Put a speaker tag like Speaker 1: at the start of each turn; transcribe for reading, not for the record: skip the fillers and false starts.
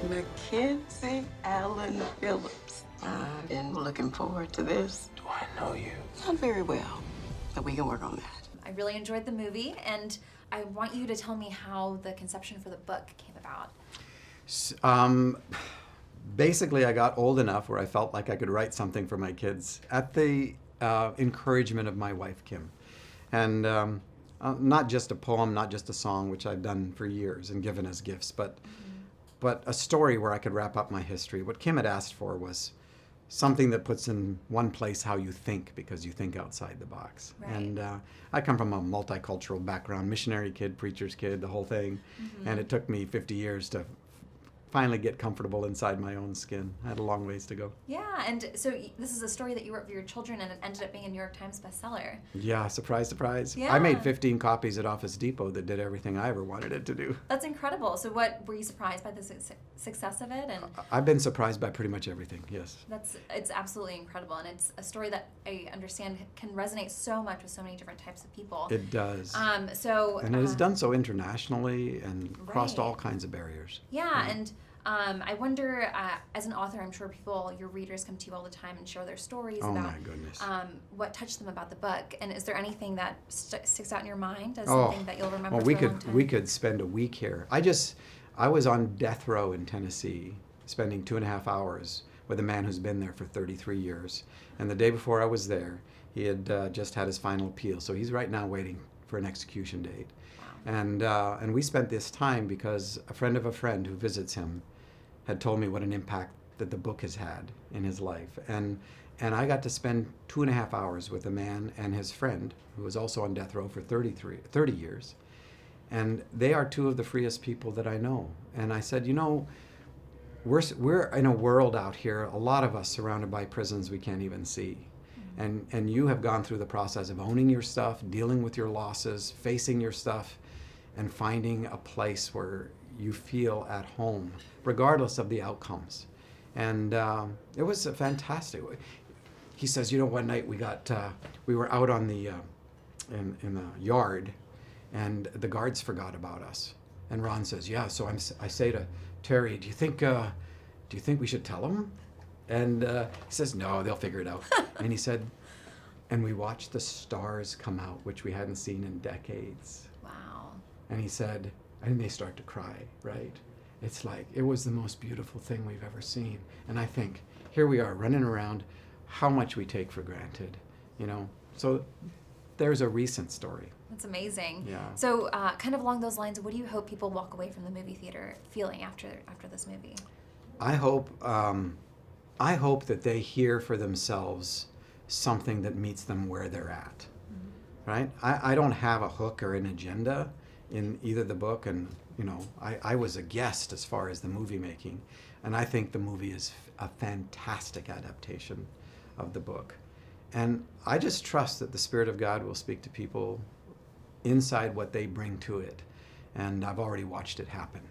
Speaker 1: Mackenzie Allen Phillips. I've been looking forward to this.
Speaker 2: Do I know you?
Speaker 1: Not very well, but we can work on that.
Speaker 3: I really enjoyed the movie, and I want you to tell me how the conception for the book came about.
Speaker 4: Basically, I got old enough where I felt like I could write something for my kids at the encouragement of my wife, Kim. And not just a poem, not just a song, which I've done for years and given as gifts, but a story where I could wrap up my history. What Kim had asked for was something that puts in one place how you think, because you think outside the box.
Speaker 3: Right.
Speaker 4: And I come from a multicultural background, missionary kid, preacher's kid, the whole thing. And it took me 50 years to finally get comfortable inside my own skin. I had a long ways to go.
Speaker 3: Yeah, and so this is a story that you wrote for your children, and it ended up being a New York Times bestseller.
Speaker 4: Yeah, surprise, surprise.
Speaker 3: Yeah.
Speaker 4: I made 15 copies at Office Depot that did everything I ever wanted it to do.
Speaker 3: That's incredible. So what, were you surprised by the success of it? And
Speaker 4: I've been surprised by pretty much everything, yes.
Speaker 3: it's absolutely incredible, and it's a story that I understand can resonate so much with so many different types of people.
Speaker 4: It does.
Speaker 3: And
Speaker 4: it has done so internationally and crossed
Speaker 3: Right.
Speaker 4: all kinds of barriers.
Speaker 3: Yeah, and I wonder, as an author, I'm sure your readers come to you all the time and share their stories
Speaker 4: Oh
Speaker 3: about
Speaker 4: my goodness.
Speaker 3: what touched them about the book. And is there anything that sticks out in your mind as something that you'll remember
Speaker 4: well,
Speaker 3: for a long time?
Speaker 4: we could spend a week here. I was on death row in Tennessee, spending 2.5 hours with a man who's been there for 33 years. And the day before I was there, he had just had his final appeal. So he's right now waiting for an execution date. Wow. And we spent this time because a friend of a friend who visits him had told me what an impact that the book has had in his life. And I got to spend 2.5 hours with a man and his friend, who was also on death row for 30 years. And they are two of the freest people that I know. And I said, we're in a world out here, a lot of us surrounded by prisons we can't even see. And you have gone through the process of owning your stuff, dealing with your losses, facing your stuff, and finding a place where you feel at home, regardless of the outcomes. And it was fantastic. He says, one night we were out on the in the yard, and the guards forgot about us. And Ron says, yeah. So I say to Terry, do you think we should tell them? And he says, no, they'll figure it out. And he said, and we watched the stars come out, which we hadn't seen in decades.
Speaker 3: Wow.
Speaker 4: And he said, and they start to cry, right? It's like, it was the most beautiful thing we've ever seen. And I think, here we are running around, how much we take for granted, So there's a recent story.
Speaker 3: That's amazing.
Speaker 4: Yeah.
Speaker 3: So kind of along those lines, what do you hope people walk away from the movie theater feeling after this movie?
Speaker 4: I hope that they hear for themselves something that meets them where they're at, right? I don't have a hook or an agenda in either the book, and I was a guest as far as the movie making, and I think the movie is a fantastic adaptation of the book. And I just trust that the Spirit of God will speak to people inside what they bring to it, and I've already watched it happen.